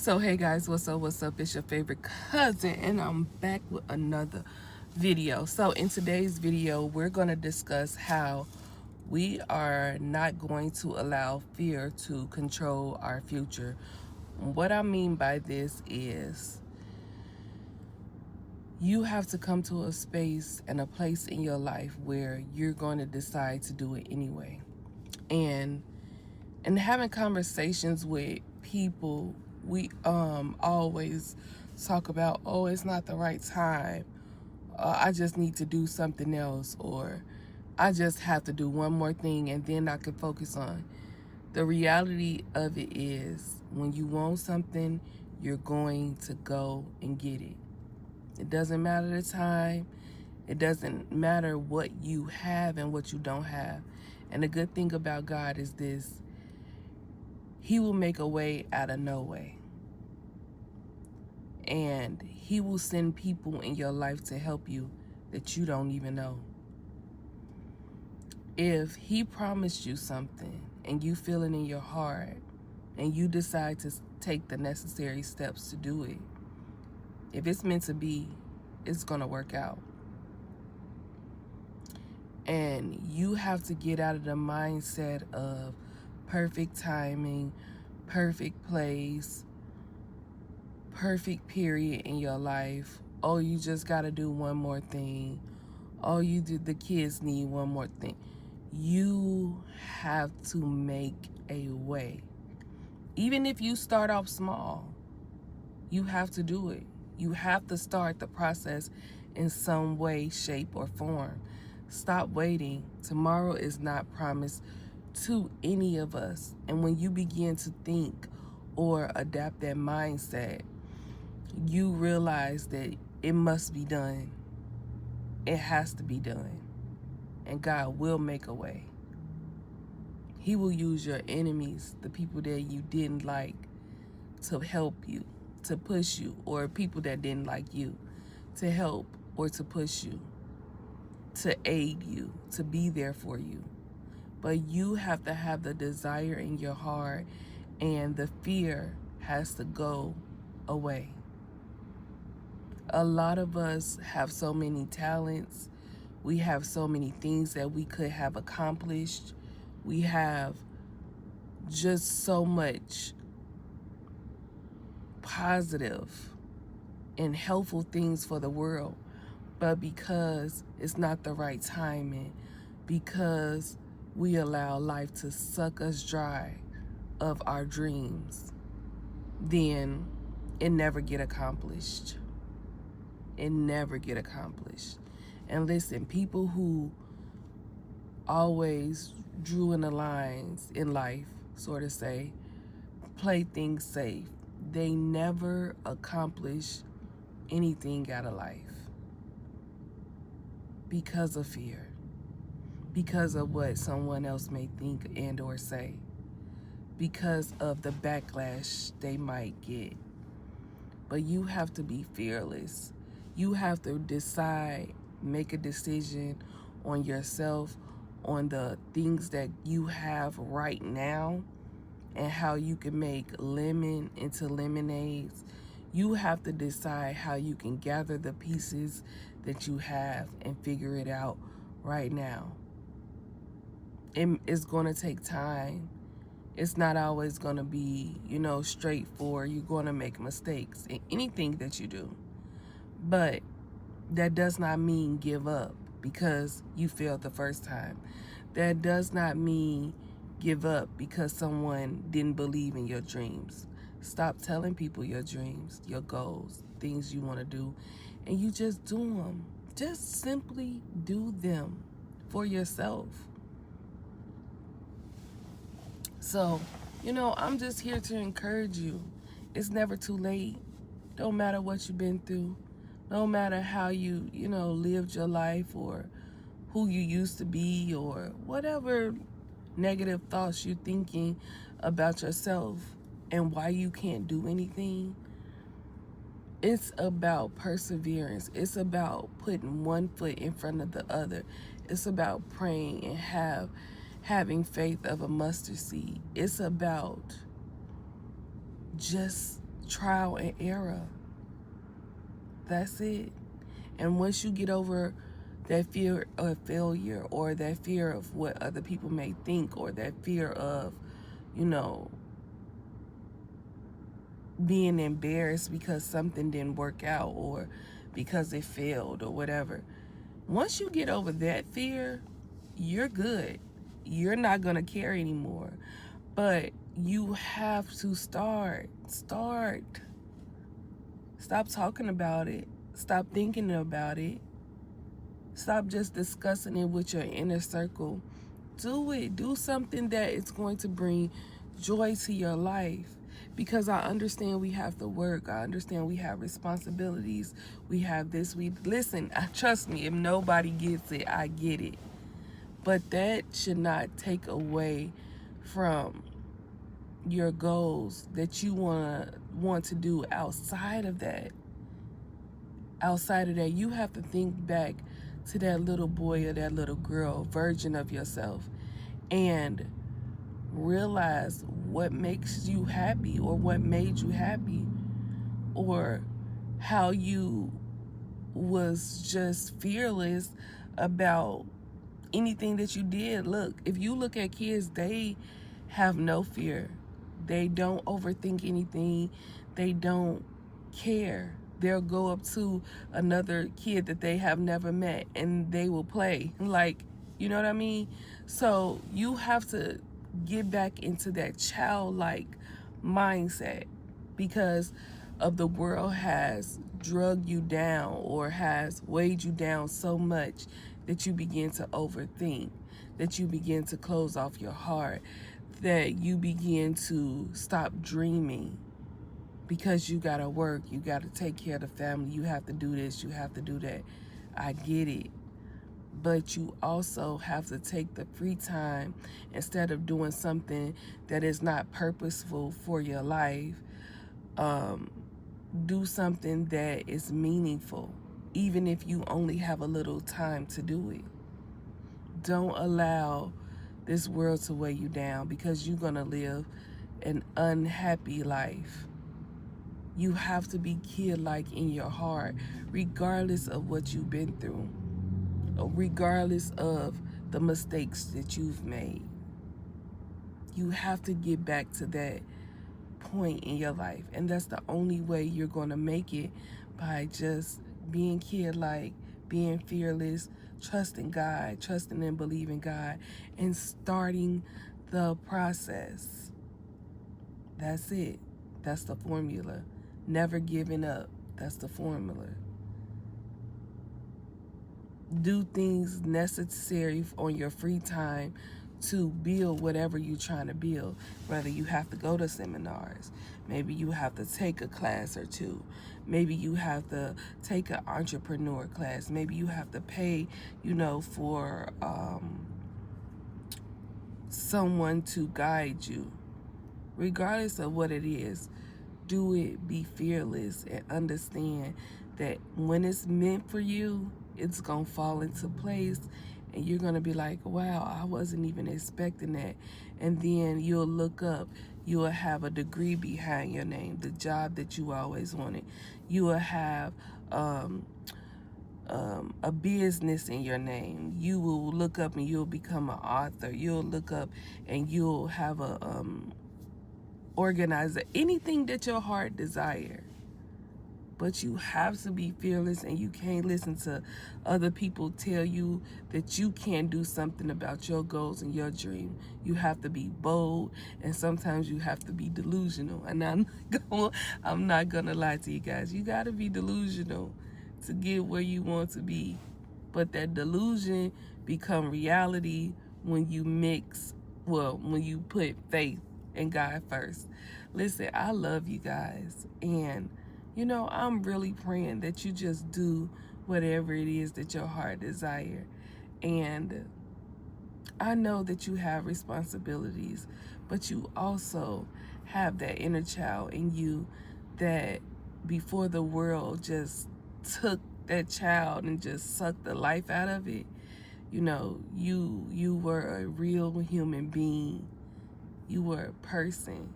So hey guys, what's up? It's your favorite cousin and I'm back with another video. So in today's video, we're going to discuss how we are not going to allow fear to control our future. What I mean by this is you have to come to a space and a place in your life where you're going to decide to do it anyway. And having conversations with people, we always talk about, oh, it's not the right time, I just need to do something else, or I just have to do one more thing and then I can focus on. The reality of it is, when you want something, you're going to go and get it. It doesn't matter the time. It doesn't matter what you have and what you don't have. And the good thing about God is this: He will make a way out of no way. And He will send people in your life to help you that you don't even know. If He promised you something and you feel it in your heart and you decide to take the necessary steps to do it, if it's meant to be, it's going to work out. And you have to get out of the mindset of perfect timing, perfect place, perfect period in your life. Oh, you just got to do one more thing. Oh, the kids need one more thing. You have to make a way. Even if you start off small, you have to do it. You have to start the process in some way, shape, or form. Stop waiting. Tomorrow is not promised to any of us. And when you begin to think or adapt that mindset, you realize that it must be done. It has to be done. And God will make a way. He will use your enemies, the people that you didn't like, to help you, to push you, or people that didn't like you, to help or to push you, to aid you, to be there for you. But you have to have the desire in your heart, and the fear has to go away. A lot of us have so many talents. We have so many things that we could have accomplished. We have just so much positive and helpful things for the world. But because it's not the right timing, because we allow life to suck us dry of our dreams, then it never get accomplished. It never get accomplished. And listen, people who always drew in the lines in life, sort of say, play things safe, they never accomplish anything out of life because of fear, because of what someone else may think and or say, because of the backlash they might get. But you have to be fearless. You have to decide, make a decision on yourself, on the things that you have right now, and how you can make lemon into lemonades. You have to decide how you can gather the pieces that you have and figure it out right now. It's going to take time. It's not always going to be, straightforward. You're going to make mistakes in anything that you do. But that does not mean give up because you failed the first time. That does not mean give up because someone didn't believe in your dreams. Stop telling people your dreams, your goals, things you want to do, and you just do them. Just simply do them for yourself. So, I'm just here to encourage you. It's never too late. Don't matter what you've been through. No matter how you, lived your life, or who you used to be, or whatever negative thoughts you're thinking about yourself and why you can't do anything. It's about perseverance. It's about putting one foot in front of the other. It's about praying and having faith of a mustard seed. It's about just trial and error. That's it. And once you get over that fear of failure, or that fear of what other people may think, or that fear of, you know, being embarrassed because something didn't work out, or because it failed, or whatever. Once you get over that fear, you're good. You're not going to care anymore. But you have to start. Stop talking about it. Stop thinking about it. Stop just discussing it with your inner circle. Do it. Do something that is going to bring joy to your life. Because I understand we have to work. I understand we have responsibilities. We have this. Listen, trust me, if nobody gets it, I get it. But that should not take away from your goals that you want to do outside of that. Outside of that, you have to think back to that little boy or that little girl, version of yourself, and realize what makes you happy, or what made you happy, or how you was just fearless about anything that you did. Look, if you look at kids, they have no fear. They don't overthink anything. They don't care. They'll go up to another kid that they have never met and they will play. Like, you know what I mean? So you have to get back into that childlike mindset, because of the world has drug you down, or has weighed you down so much that you begin to overthink, that you begin to close off your heart, that you begin to stop dreaming, because you gotta work, you gotta take care of the family, you have to do this, you have to do that. I get it. But you also have to take the free time, instead of doing something that is not purposeful for your life. Do something that is meaningful, even if you only have a little time to do it. Don't allow this world to weigh you down, because you're going to live an unhappy life. You have to be kid-like in your heart, regardless of what you've been through, or regardless of the mistakes that you've made. You have to get back to that point in your life, and that's the only way you're going to make it, by just being kid-like, being fearless, trusting God, trusting and believing God, and starting the process. That's it. That's the formula. Never giving up. That's the formula. Do things necessary on your free time to build whatever you're trying to build. Whether you have to go to seminars, maybe you have to take a class or two, maybe you have to take an entrepreneur class, maybe you have to pay, for someone to guide you. Regardless of what it is, do it, be fearless, and understand that when it's meant for you, it's gonna fall into place, and you're gonna be like, wow, I wasn't even expecting that. And then you'll look up, you'll have a degree behind your name, the job that you always wanted. You will have a business in your name. You will look up and you'll become an author. You'll look up and you'll have a organizer, anything that your heart desire. But you have to be fearless, and you can't listen to other people tell you that you can't do something about your goals and your dream. You have to be bold, and sometimes you have to be delusional. And I'm not gonna lie to you guys. You gotta be delusional to get where you want to be. But that delusion become reality when you when you put faith in God first. Listen, I love you guys, and I'm really praying that you just do whatever it is that your heart desire. And I know that you have responsibilities, but you also have that inner child in you that before the world just took that child and just sucked the life out of it, you were a real human being. You were a person.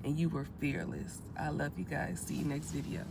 and you were fearless. I love you guys. See you next video.